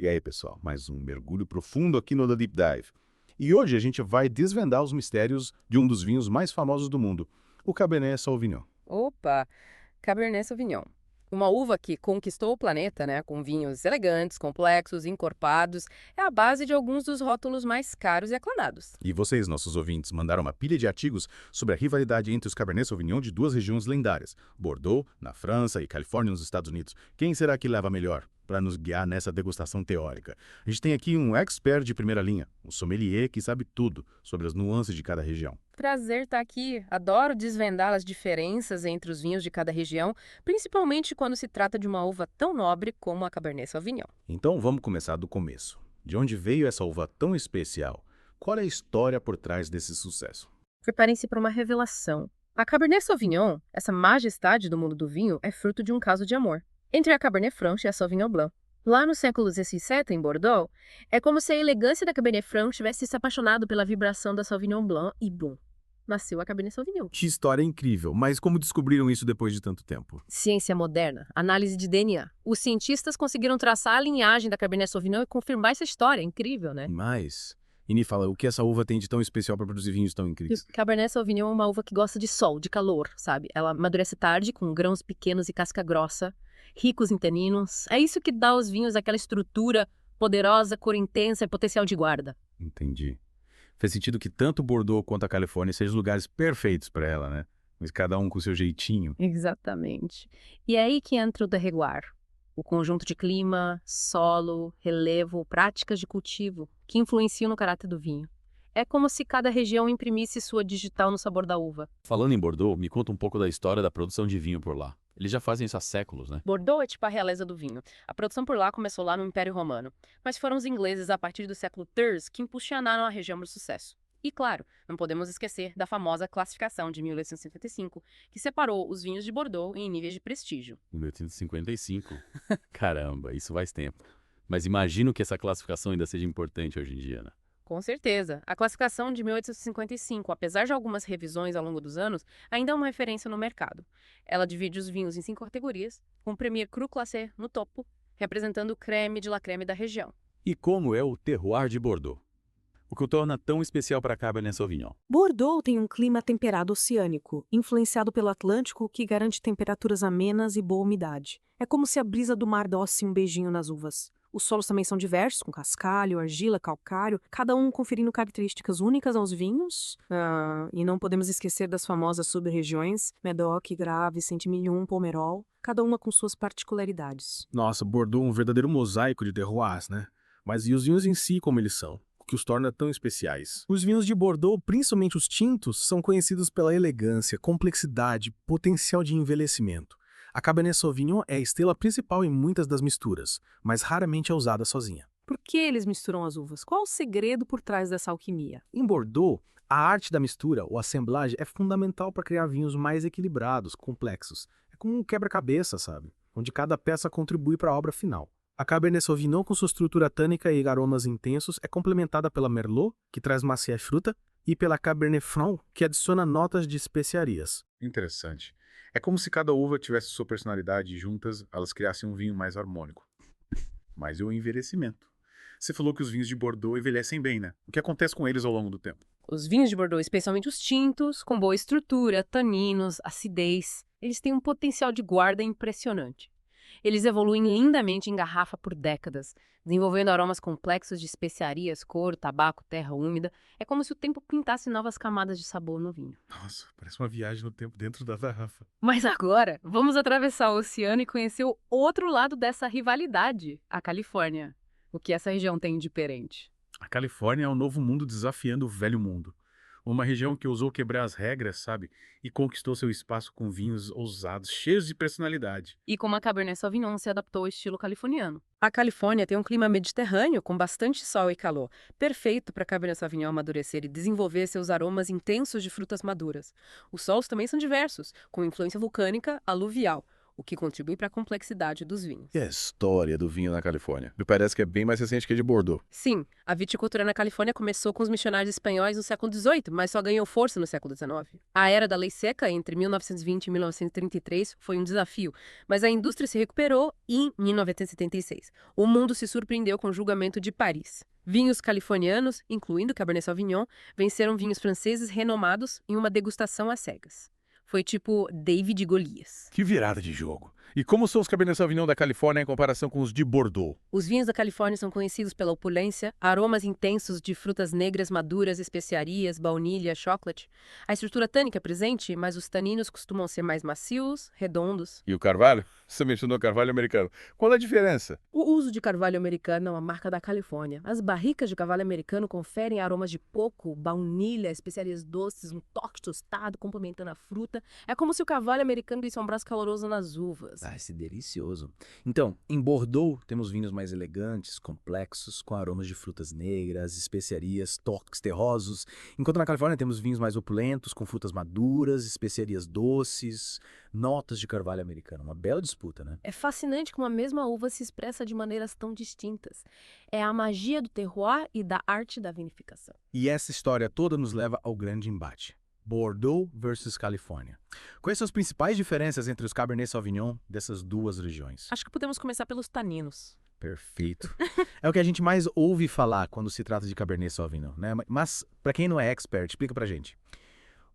E aí, pessoal, mais um mergulho profundo aqui no The Deep Dive. E hoje a gente vai desvendar os mistérios de um dos vinhos mais famosos do mundo, o Cabernet Sauvignon. Opa, Cabernet Sauvignon. Uma uva que conquistou o planeta, né, com vinhos elegantes, complexos, encorpados, é a base de alguns dos rótulos mais caros e aclamados. E vocês, nossos ouvintes, mandaram uma pilha de artigos sobre a rivalidade entre os Cabernet Sauvignon de duas regiões lendárias, Bordeaux, na França, e Califórnia, nos Estados Unidos. Quem será que leva melhor para nos guiar nessa degustação teórica? A gente tem aqui um expert de primeira linha, um sommelier que sabe tudo sobre as nuances de cada região. Prazer estar aqui. Adoro desvendar as diferenças entre os vinhos de cada região, principalmente quando se trata de uma uva tão nobre como a Cabernet Sauvignon. Então vamos começar do começo. De onde veio essa uva tão especial? Qual é a história por trás desse sucesso? Preparem-se para uma revelação. A Cabernet Sauvignon, essa majestade do mundo do vinho, é fruto de um caso de amor entre a Cabernet Franc e a Sauvignon Blanc. Lá no século XVII, em Bordeaux, é como se a elegância da Cabernet Franc tivesse se apaixonado pela vibração da Sauvignon Blanc e, bum, nasceu a Cabernet Sauvignon. Que história incrível, mas como descobriram isso depois de tanto tempo? Ciência moderna, análise de DNA. Os cientistas conseguiram traçar a linhagem da Cabernet Sauvignon e confirmar essa história. Incrível, né? Mas, e me fala, o que essa uva tem de tão especial para produzir vinhos tão incríveis? Cabernet Sauvignon é uma uva que gosta de sol, de calor, sabe? Ela amadurece tarde, com grãos pequenos e casca grossa, ricos em taninos. É isso que dá aos vinhos aquela estrutura poderosa, cor intensa e potencial de guarda. Entendi. Faz sentido que tanto Bordeaux quanto a Califórnia sejam lugares perfeitos para ela, né? Mas cada um com seu jeitinho. Exatamente. E é aí que entra o terroir, o conjunto de clima, solo, relevo, práticas de cultivo, que influenciam no caráter do vinho. É como se cada região imprimisse sua digital no sabor da uva. Falando em Bordeaux, me conta um pouco da história da produção de vinho por lá. Eles já fazem isso há séculos, né? Bordeaux é tipo a realeza do vinho. A produção por lá começou lá no Império Romano, mas foram os ingleses, a partir do século XIII, que impulsionaram a região para o sucesso. E claro, não podemos esquecer da famosa classificação de 1855, que separou os vinhos de Bordeaux em níveis de prestígio. 1855. Caramba, isso faz tempo. Mas imagino que essa classificação ainda seja importante hoje em dia, né? Com certeza. A classificação de 1855, apesar de algumas revisões ao longo dos anos, ainda é uma referência no mercado. Ela divide os vinhos em 5 categorias, com o Premier Cru Classé no topo, representando o creme de la creme da região. E como é o terroir de Bordeaux? O que o torna tão especial para a Cabernet Sauvignon? Bordeaux tem um clima temperado oceânico, influenciado pelo Atlântico, que garante temperaturas amenas e boa umidade. É como se a brisa do mar desse um beijinho nas uvas. Os solos também são diversos, com cascalho, argila, calcário, cada um conferindo características únicas aos vinhos. E não podemos esquecer das famosas sub-regiões, Médoc, Grave, Saint-Emilion, Pomerol, cada uma com suas particularidades. Nossa, Bordeaux é um verdadeiro mosaico de terroirs, né? Mas e os vinhos em si como eles são? O que os torna tão especiais? Os vinhos de Bordeaux, principalmente os tintos, são conhecidos pela elegância, complexidade, potencial de envelhecimento. A Cabernet Sauvignon é a estrela principal em muitas das misturas, mas raramente é usada sozinha. Por que eles misturam as uvas? Qual o segredo por trás dessa alquimia? Em Bordeaux, a arte da mistura, ou assemblagem, é fundamental para criar vinhos mais equilibrados, complexos. É como um quebra-cabeça, sabe? Onde cada peça contribui para a obra final. A Cabernet Sauvignon, com sua estrutura tânica e aromas intensos, é complementada pela Merlot, que traz macia e fruta, e pela Cabernet Franc, que adiciona notas de especiarias. Interessante. É como se cada uva tivesse sua personalidade e juntas elas criassem um vinho mais harmônico. Mas e o envelhecimento? Você falou que os vinhos de Bordeaux envelhecem bem, né? O que acontece com eles ao longo do tempo? Os vinhos de Bordeaux, especialmente os tintos, com boa estrutura, taninos, acidez, eles têm um potencial de guarda impressionante. Eles evoluem lindamente em garrafa por décadas, desenvolvendo aromas complexos de especiarias, couro, tabaco, terra úmida. É como se o tempo pintasse novas camadas de sabor no vinho. Nossa, parece uma viagem no tempo dentro da garrafa. Mas agora, vamos atravessar o oceano e conhecer o outro lado dessa rivalidade, a Califórnia. O que essa região tem de diferente? A Califórnia é um novo mundo desafiando o velho mundo. Uma região que ousou quebrar as regras, sabe? E conquistou seu espaço com vinhos ousados, cheios de personalidade. E como a Cabernet Sauvignon se adaptou ao estilo californiano. A Califórnia tem um clima mediterrâneo com bastante sol e calor, perfeito para a Cabernet Sauvignon amadurecer e desenvolver seus aromas intensos de frutas maduras. Os solos também são diversos, com influência vulcânica, aluvial. o que contribui para a complexidade dos vinhos. E a história do vinho na Califórnia? Me parece que é bem mais recente que a de Bordeaux. Sim, a viticultura na Califórnia começou com os missionários espanhóis no século XVIII, mas só ganhou força no século XIX. A era da lei seca, entre 1920 e 1933, foi um desafio, mas a indústria se recuperou e, em 1976, o mundo se surpreendeu com o julgamento de Paris. Vinhos californianos, incluindo Cabernet Sauvignon, venceram vinhos franceses renomados em uma degustação às cegas. Foi tipo David e Golias. Que virada de jogo. E como são os Cabernet Sauvignon da Califórnia em comparação com os de Bordeaux? Os vinhos da Califórnia são conhecidos pela opulência, aromas intensos de frutas negras maduras, especiarias, baunilha, chocolate. A estrutura tânica é presente, mas os taninos costumam ser mais macios, redondos. E o Carvalho? Você mencionou Carvalho americano. Qual é a diferença? O uso de carvalho americano é uma marca da Califórnia. As barricas de carvalho americano conferem aromas de coco, baunilha, especiarias doces, um toque tostado complementando a fruta. É como se o carvalho americano desse um abraço caloroso nas uvas. Esse delicioso. Então, em Bordeaux, temos vinhos mais elegantes, complexos, com aromas de frutas negras, especiarias, toques terrosos, enquanto na Califórnia temos vinhos mais opulentos, com frutas maduras, especiarias doces, notas de carvalho americano. Uma bela disputa, né? É fascinante como a mesma uva se expressa de maneiras tão distintas. É a magia do terroir e da arte da vinificação. E essa história toda nos leva ao grande embate. Bordeaux versus Califórnia. Quais são as principais diferenças entre os Cabernet Sauvignon dessas duas regiões? Acho que podemos começar pelos taninos. Perfeito. É o que a gente mais ouve falar quando se trata de Cabernet Sauvignon, né? Mas, para quem não é expert, explica pra gente.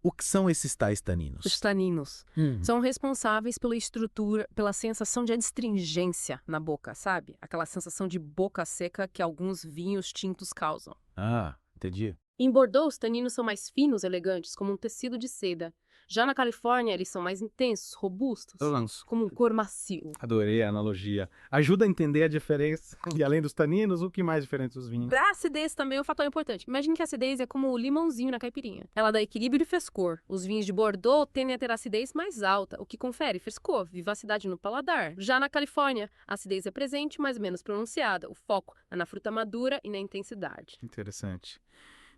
O que são esses tais taninos? Os taninos são responsáveis pela estrutura, pela sensação de adstringência na boca, sabe? Aquela sensação de boca seca que alguns vinhos tintos causam. Ah, entendi. Em Bordeaux, os taninos são mais finos, elegantes, como um tecido de seda. Já na Califórnia, eles são mais intensos, robustos, Lanço. como um cor macio. Adorei a analogia. Ajuda a entender a diferença. E além dos taninos, o que mais diferente dos vinhos? Pra acidez também é um fator importante. Imagine que a acidez é como o limãozinho na caipirinha. Ela dá equilíbrio e frescor. Os vinhos de Bordeaux tendem a ter acidez mais alta, o que confere frescor, vivacidade no paladar. Já na Califórnia, a acidez é presente, mas menos pronunciada. O foco é na fruta madura e na intensidade. Interessante.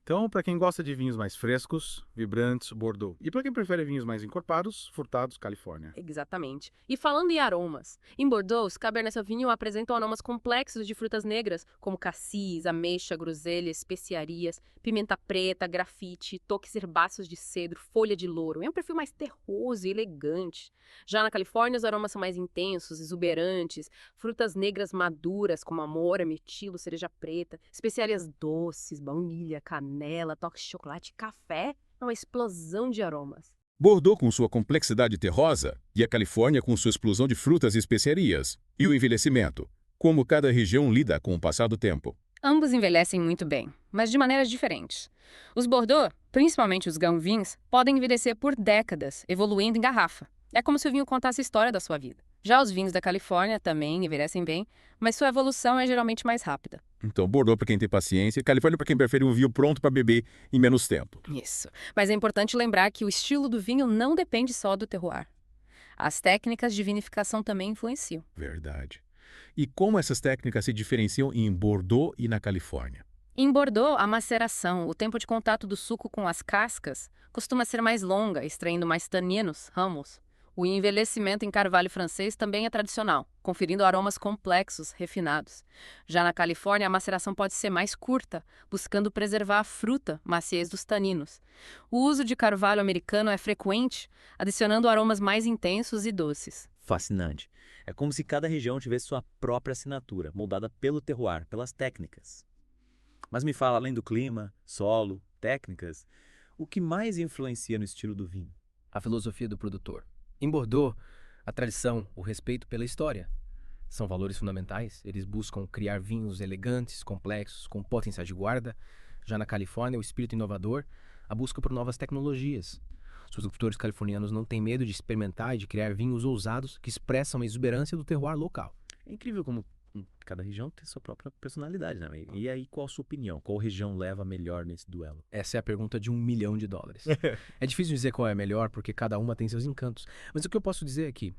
Então, para quem gosta de vinhos mais frescos, vibrantes, Bordeaux. E para quem prefere vinhos mais encorpados, frutados, Califórnia. Exatamente. E falando em aromas, em Bordeaux, os Cabernet Sauvignon apresentam aromas complexos de frutas negras, como cassis, ameixa, groselha, especiarias, pimenta preta, grafite, toques herbáceos de cedro, folha de louro. É um perfil mais terroso e elegante. Já na Califórnia, os aromas são mais intensos, exuberantes, frutas negras maduras, como amora, mirtilo, cereja preta, especiarias doces, baunilha, canela, toques de chocolate e café. É uma explosão de aromas. Bordeaux com sua complexidade terrosa e a Califórnia com sua explosão de frutas e especiarias. E o envelhecimento. Como cada região lida com o passar do tempo. Ambos envelhecem muito bem, mas de maneiras diferentes. Os Bordeaux, principalmente os Grands Vins, podem envelhecer por décadas, evoluindo em garrafa. É como se o vinho contasse a história da sua vida. Já os vinhos da Califórnia também envelhecem bem, mas sua evolução é geralmente mais rápida. Então, Bordeaux para quem tem paciência e Califórnia para quem prefere um vinho pronto para beber em menos tempo. Isso. Mas é importante lembrar que o estilo do vinho não depende só do terroir. As técnicas de vinificação também influenciam. Verdade. E como essas técnicas se diferenciam em Bordeaux e na Califórnia? Em Bordeaux, a maceração, o tempo de contato do suco com as cascas, costuma ser mais longa, extraindo mais taninos, ramos. O envelhecimento em carvalho francês também é tradicional, conferindo aromas complexos, refinados. Já na Califórnia, a maceração pode ser mais curta, buscando preservar a fruta, maciez dos taninos. O uso de carvalho americano é frequente, adicionando aromas mais intensos e doces. Fascinante. É como se cada região tivesse sua própria assinatura, moldada pelo terroir, pelas técnicas. Mas me fala, além do clima, solo, técnicas, o que mais influencia no estilo do vinho? A filosofia do produtor. Em Bordeaux, a tradição, o respeito pela história são valores fundamentais. Eles buscam criar vinhos elegantes, complexos, com potencial de guarda. Já na Califórnia, o espírito inovador, a busca por novas tecnologias. Os produtores californianos não têm medo de experimentar e de criar vinhos ousados que expressam a exuberância do terroir local. É incrível como cada região tem sua própria personalidade, né? E aí, qual a sua opinião? Qual região leva melhor nesse duelo? Essa é a pergunta de $1 milhão. É difícil dizer qual é a melhor, porque cada uma tem seus encantos. Mas o que eu posso dizer é que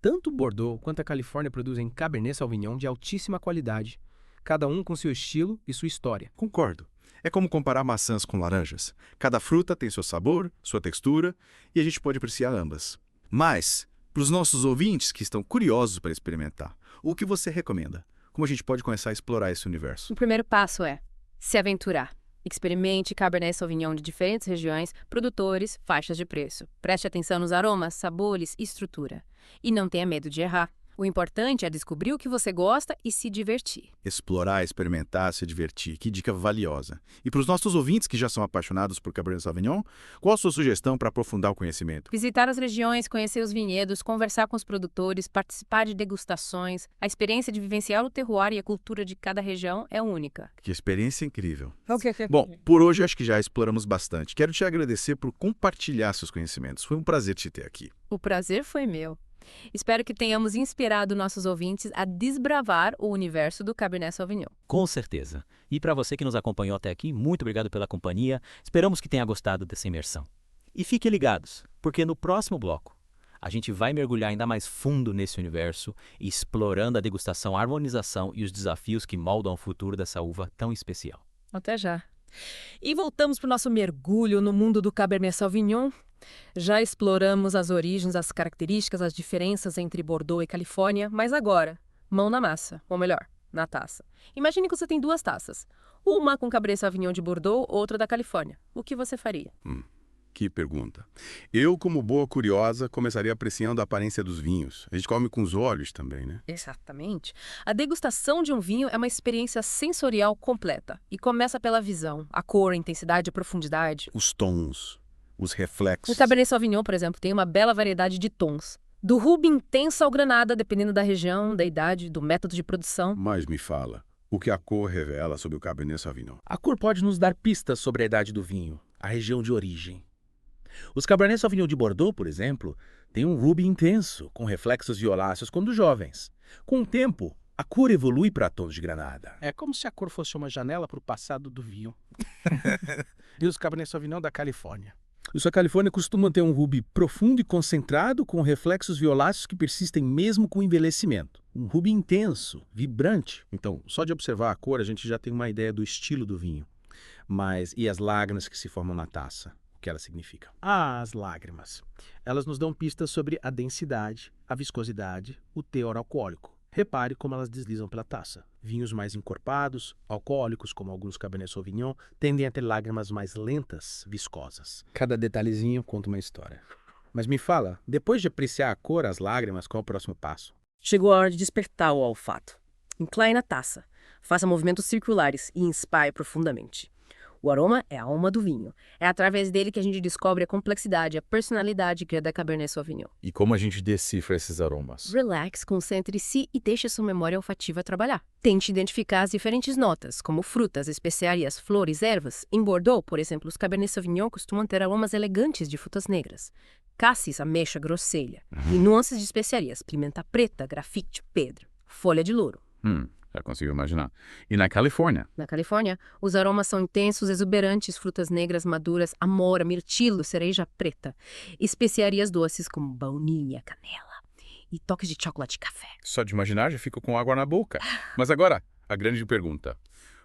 tanto Bordeaux quanto a Califórnia produzem Cabernet Sauvignon de altíssima qualidade, cada um com seu estilo e sua história. Concordo. É como comparar maçãs com laranjas. Cada fruta tem seu sabor, sua textura, e a gente pode apreciar ambas. Mas, Para os nossos ouvintes que estão curiosos para experimentar, o que você recomenda? Como a gente pode começar a explorar esse universo? O primeiro passo é se aventurar. Experimente Cabernet Sauvignon de diferentes regiões, produtores, faixas de preço. Preste atenção nos aromas, sabores e estrutura. E não tenha medo de errar. O importante é descobrir o que você gosta e se divertir. Explorar, experimentar, se divertir. Que dica valiosa. E para os nossos ouvintes que já são apaixonados por Cabernet Sauvignon, qual a sua sugestão para aprofundar o conhecimento? Visitar as regiões, conhecer os vinhedos, conversar com os produtores, participar de degustações. A experiência de vivenciar o terroir e a cultura de cada região é única. Que experiência incrível. Ok. Bom, por hoje acho que já exploramos bastante. Quero te agradecer por compartilhar seus conhecimentos. Foi um prazer te ter aqui. O prazer foi meu. Espero que tenhamos inspirado nossos ouvintes a desbravar o universo do Cabernet Sauvignon. Com certeza. E para você que nos acompanhou até aqui, muito obrigado pela companhia. Esperamos que tenha gostado dessa imersão. E fiquem ligados, porque no próximo bloco a gente vai mergulhar ainda mais fundo nesse universo, explorando a degustação, a harmonização e os desafios que moldam o futuro dessa uva tão especial. Até já. E voltamos para o nosso mergulho no mundo do Cabernet Sauvignon. Já exploramos as origens, as características, as diferenças entre Bordeaux e Califórnia, mas agora, mão na massa, ou melhor, na taça. Imagine que você tem 2 taças. Uma com Cabernet Sauvignon de Bordeaux, outra da Califórnia. O que você faria? Que pergunta. Eu, como boa curiosa, começaria apreciando a aparência dos vinhos. A gente come com os olhos também, né? Exatamente. A degustação de um vinho é uma experiência sensorial completa e começa pela visão, a cor, a intensidade, a profundidade. Os tons, os reflexos. O Cabernet Sauvignon, por exemplo, tem uma bela variedade de tons. Do ruby intenso ao granada, dependendo da região, da idade, do método de produção. Mas me fala, o que a cor revela sobre o Cabernet Sauvignon? A cor pode nos dar pistas sobre a idade do vinho, a região de origem. Os Cabernet Sauvignon de Bordeaux, por exemplo, têm um ruby intenso, com reflexos violáceos quando jovens. Com o tempo, a cor evolui para tons de granada. É como se a cor fosse uma janela para o passado do vinho. E os Cabernet Sauvignon da Califórnia? Os da Califórnia costumam ter um ruby profundo e concentrado, com reflexos violáceos que persistem mesmo com o envelhecimento. Um ruby intenso, vibrante. Então, só de observar a cor, a gente já tem uma ideia do estilo do vinho. Mas e as lágrimas que se formam na taça? O que elas significam? Ah, as lágrimas. Elas nos dão pistas sobre a densidade, a viscosidade, o teor alcoólico. Repare como elas deslizam pela taça. Vinhos mais encorpados, alcoólicos, como alguns Cabernet Sauvignon, tendem a ter lágrimas mais lentas, viscosas. Cada detalhezinho conta uma história. Mas me fala, depois de apreciar a cor, as lágrimas, qual é o próximo passo? Chegou a hora de despertar o olfato. Incline na taça, faça movimentos circulares e inspire profundamente. O aroma é a alma do vinho. É através dele que a gente descobre a complexidade, a personalidade que é da Cabernet Sauvignon. E como a gente decifra esses aromas? Relax, concentre-se e deixe sua memória olfativa trabalhar. Tente identificar as diferentes notas, como frutas, especiarias, flores, ervas. Em Bordeaux, por exemplo, os Cabernet Sauvignon costumam ter aromas elegantes de frutas negras. Cassis, ameixa, grosselha. E nuances de especiarias, pimenta preta, grafite, pedra, folha de louro. Já consigo imaginar. E na Califórnia? Na Califórnia, os aromas são intensos, exuberantes, frutas negras maduras, amora, mirtilo, cereja preta. Especiarias doces como baunilha, canela e toques de chocolate e café. Só de imaginar já fico com água na boca. Mas agora, a grande pergunta.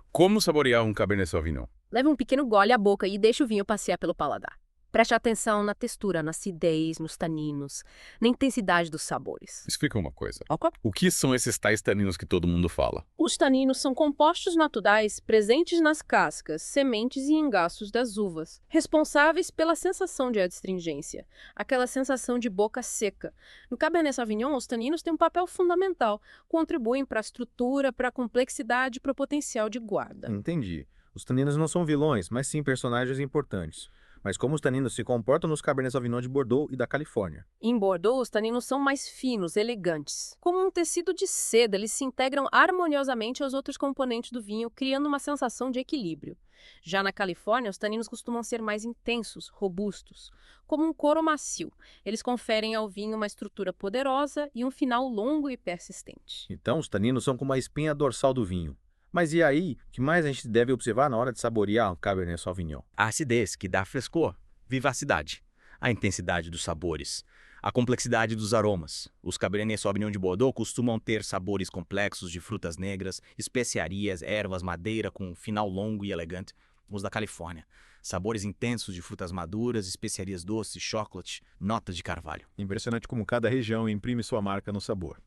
Como saborear um Cabernet Sauvignon? Leve um pequeno gole à boca e deixe o vinho passear pelo paladar. Preste atenção na textura, na acidez, nos taninos, na intensidade dos sabores. Explica uma coisa. Ok? O que são esses tais taninos que todo mundo fala? Os taninos são compostos naturais presentes nas cascas, sementes e engaços das uvas, responsáveis pela sensação de adstringência, aquela sensação de boca seca. No Cabernet Sauvignon, os taninos têm um papel fundamental, contribuem para a estrutura, para a complexidade e para o potencial de guarda. Entendi. Os taninos não são vilões, mas sim personagens importantes. Mas como os taninos se comportam nos Cabernet Sauvignon de Bordeaux e da Califórnia? Em Bordeaux, os taninos são mais finos, elegantes. Como um tecido de seda, eles se integram harmoniosamente aos outros componentes do vinho, criando uma sensação de equilíbrio. Já na Califórnia, os taninos costumam ser mais intensos, robustos. Como um couro macio, eles conferem ao vinho uma estrutura poderosa e um final longo e persistente. Então, os taninos são como a espinha dorsal do vinho. Mas e aí, o que mais a gente deve observar na hora de saborear um Cabernet Sauvignon? A acidez, que dá frescor, vivacidade, a intensidade dos sabores, a complexidade dos aromas. Os Cabernet Sauvignon de Bordeaux costumam ter sabores complexos de frutas negras, especiarias, ervas, madeira com um final longo e elegante. os da Califórnia. Sabores intensos de frutas maduras, especiarias doces, chocolate, notas de carvalho. Impressionante como cada região imprime sua marca no sabor.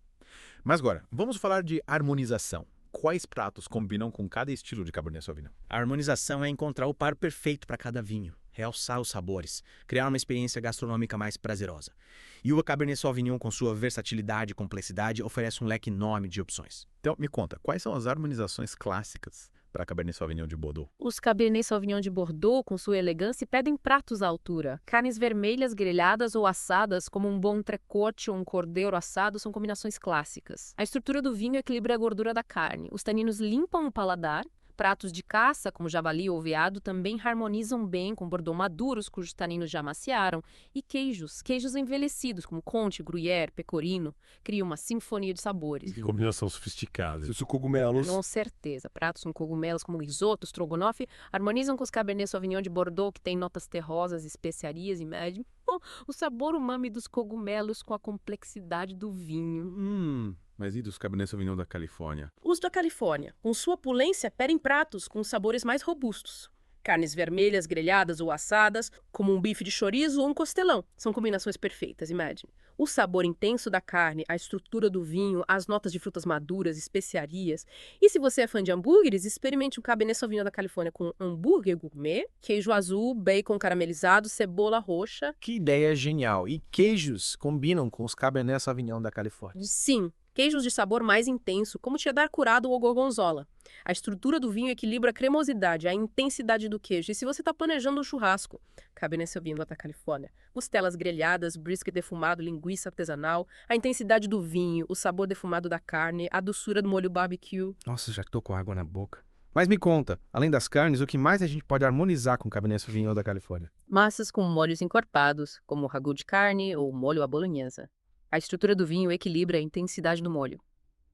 Mas agora, vamos falar de harmonização. Quais pratos combinam com cada estilo de Cabernet Sauvignon? A harmonização é encontrar o par perfeito para cada vinho, realçar os sabores, criar uma experiência gastronômica mais prazerosa. E o Cabernet Sauvignon, com sua versatilidade e complexidade, oferece um leque enorme de opções. Então, me conta, quais são as harmonizações clássicas para Cabernet Sauvignon de Bordeaux? Os Cabernet Sauvignon de Bordeaux, com sua elegância, pedem pratos à altura. Carnes vermelhas grelhadas ou assadas, como um bom entrecote ou um cordeiro assado, são combinações clássicas. A estrutura do vinho equilibra a gordura da carne. Os taninos limpam o paladar. Pratos de caça, como javali ou veado, também harmonizam bem com Bordeaux maduros, cujos taninos já maciaram, e queijos envelhecidos, como Conte, Gruyère, Pecorino, criam uma sinfonia de sabores. Que combinação sofisticada. Os cogumelos. Com certeza. Pratos com cogumelos como risoto, strogonoff, harmonizam com os Cabernet Sauvignon de Bordeaux, que tem notas terrosas, especiarias e médio. O sabor umami dos cogumelos com a complexidade do vinho. Mas e dos Cabernet Sauvignon da Califórnia? Os da Califórnia, com sua opulência, pedem pratos com sabores mais robustos. Carnes vermelhas grelhadas ou assadas, como um bife de chorizo ou um costelão. São combinações perfeitas, imagine. O sabor intenso da carne, a estrutura do vinho, as notas de frutas maduras, especiarias. E se você é fã de hambúrgueres, experimente um Cabernet Sauvignon da Califórnia com hambúrguer gourmet, queijo azul, bacon caramelizado, cebola roxa. Que ideia genial! E queijos combinam com os Cabernet Sauvignon da Califórnia. Sim, queijos de sabor mais intenso, como cheddar curado ou gorgonzola. A estrutura do vinho equilibra a cremosidade, a intensidade do queijo. E se você está planejando um churrasco, Cabernet Sauvignon da Califórnia. Costelas grelhadas, brisket defumado, linguiça artesanal, a intensidade do vinho, o sabor defumado da carne, a doçura do molho barbecue. Nossa, já tô com água na boca. Mas me conta, além das carnes, o que mais a gente pode harmonizar com o Cabernet Sauvignon da Califórnia? Massas com molhos encorpados, como o ragu de carne ou molho à bolonhesa. A estrutura do vinho equilibra a intensidade do molho.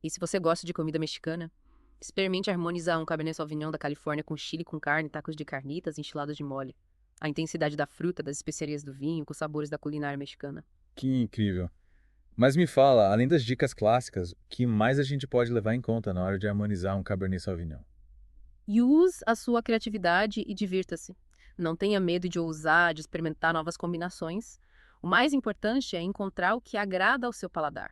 E se você gosta de comida mexicana, experimente harmonizar um Cabernet Sauvignon da Califórnia com chile com carne, tacos de carnitas, enchiladas de mole. A intensidade da fruta, das especiarias do vinho, com os sabores da culinária mexicana. Que incrível. Mas me fala, além das dicas clássicas, o que mais a gente pode levar em conta na hora de harmonizar um Cabernet Sauvignon? Use a sua criatividade e divirta-se. Não tenha medo de ousar, de experimentar novas combinações. O mais importante é encontrar o que agrada ao seu paladar.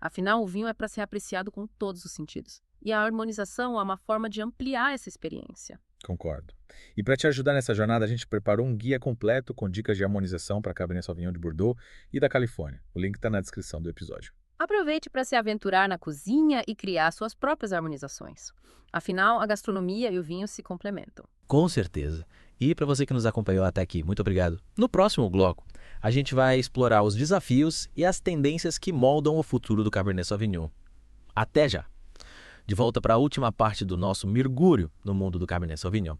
Afinal, o vinho é para ser apreciado com todos os sentidos. E a harmonização é uma forma de ampliar essa experiência. Concordo. E para te ajudar nessa jornada, a gente preparou um guia completo com dicas de harmonização para Cabernet Sauvignon de Bordeaux e da Califórnia. O link está na descrição do episódio. Aproveite para se aventurar na cozinha e criar suas próprias harmonizações. Afinal, a gastronomia e o vinho se complementam. Com certeza. E para você que nos acompanhou até aqui, muito obrigado. No próximo bloco, a gente vai explorar os desafios e as tendências que moldam o futuro do Cabernet Sauvignon. Até já! De volta para a última parte do nosso mergulho no mundo do Cabernet Sauvignon.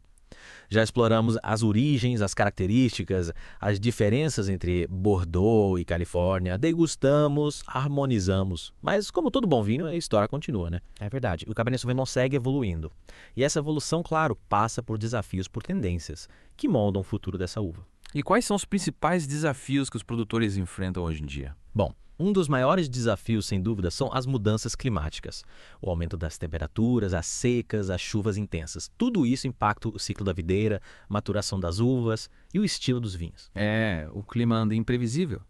Já exploramos as origens, as características, as diferenças entre Bordeaux e Califórnia, degustamos, harmonizamos. Mas como todo bom vinho, a história continua, né? É verdade, o Cabernet Sauvignon segue evoluindo. E essa evolução, claro, passa por desafios, por tendências, que moldam o futuro dessa uva. E quais são os principais desafios que os produtores enfrentam hoje em dia? Bom, um dos maiores desafios, sem dúvida, são as mudanças climáticas. O aumento das temperaturas, as secas, as chuvas intensas. Tudo isso impacta o ciclo da videira, a maturação das uvas e o estilo dos vinhos. O clima anda imprevisível.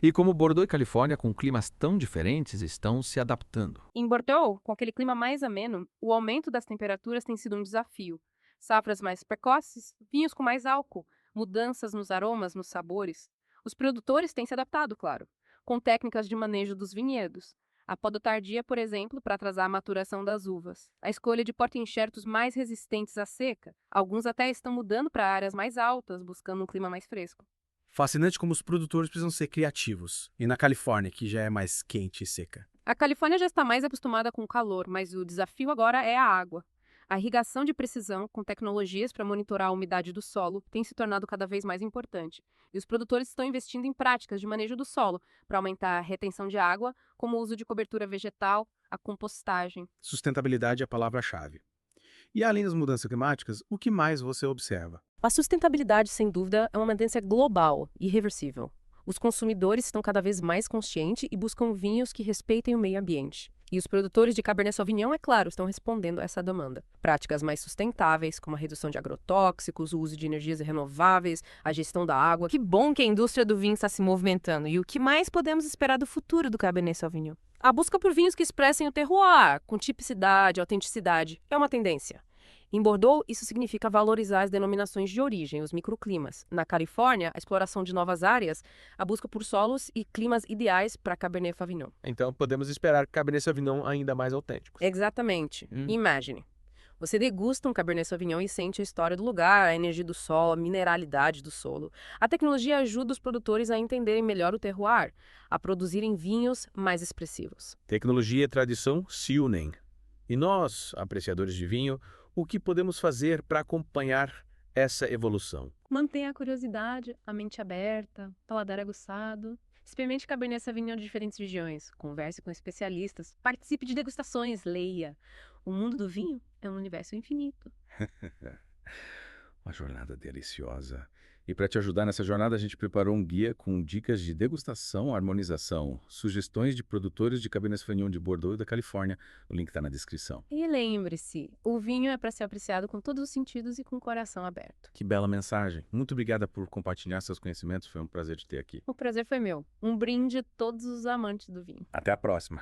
E como Bordeaux e Califórnia, com climas tão diferentes, estão se adaptando. Em Bordeaux, com aquele clima mais ameno, o aumento das temperaturas tem sido um desafio. Safras mais precoces, vinhos com mais álcool, mudanças nos aromas, nos sabores. Os produtores têm se adaptado, claro, com técnicas de manejo dos vinhedos. A poda tardia, por exemplo, para atrasar a maturação das uvas. A escolha de porta-enxertos mais resistentes à seca. Alguns até estão mudando para áreas mais altas, buscando um clima mais fresco. Fascinante como os produtores precisam ser criativos. E na Califórnia, que já é mais quente e seca. A Califórnia já está mais acostumada com o calor, mas o desafio agora é a água. A irrigação de precisão, com tecnologias para monitorar a umidade do solo, tem se tornado cada vez mais importante. E os produtores estão investindo em práticas de manejo do solo para aumentar a retenção de água, como o uso de cobertura vegetal, a compostagem. Sustentabilidade é a palavra-chave. E além das mudanças climáticas, o que mais você observa? A sustentabilidade, sem dúvida, é uma tendência global e irreversível. Os consumidores estão cada vez mais conscientes e buscam vinhos que respeitem o meio ambiente. E os produtores de Cabernet Sauvignon, é claro, estão respondendo a essa demanda. Práticas mais sustentáveis, como a redução de agrotóxicos, o uso de energias renováveis, a gestão da água. Que bom que a indústria do vinho está se movimentando. E o que mais podemos esperar do futuro do Cabernet Sauvignon? A busca por vinhos que expressem o terroir, com tipicidade, autenticidade, é uma tendência. Em Bordeaux, isso significa valorizar as denominações de origem, os microclimas. Na Califórnia, a exploração de novas áreas, a busca por solos e climas ideais para Cabernet Sauvignon. Então podemos esperar Cabernet Sauvignon ainda mais autênticos. Exatamente. Imagine. Você degusta um Cabernet Sauvignon e sente a história do lugar, a energia do solo, a mineralidade do solo. A tecnologia ajuda os produtores a entenderem melhor o terroir, a produzirem vinhos mais expressivos. Tecnologia e tradição se unem. E nós, apreciadores de vinho, o que podemos fazer para acompanhar essa evolução? Mantenha a curiosidade, a mente aberta, paladar aguçado. Experimente Cabernet Sauvignon de diferentes regiões. Converse com especialistas. Participe de degustações. Leia. O mundo do vinho é um universo infinito. Uma jornada deliciosa. E para te ajudar nessa jornada, a gente preparou um guia com dicas de degustação, harmonização, sugestões de produtores de Cabernet Sauvignon de Bordeaux e da Califórnia. O link está na descrição. E lembre-se, o vinho é para ser apreciado com todos os sentidos e com o coração aberto. Que bela mensagem. Muito obrigada por compartilhar seus conhecimentos. Foi um prazer te ter aqui. O prazer foi meu. Um brinde a todos os amantes do vinho. Até a próxima.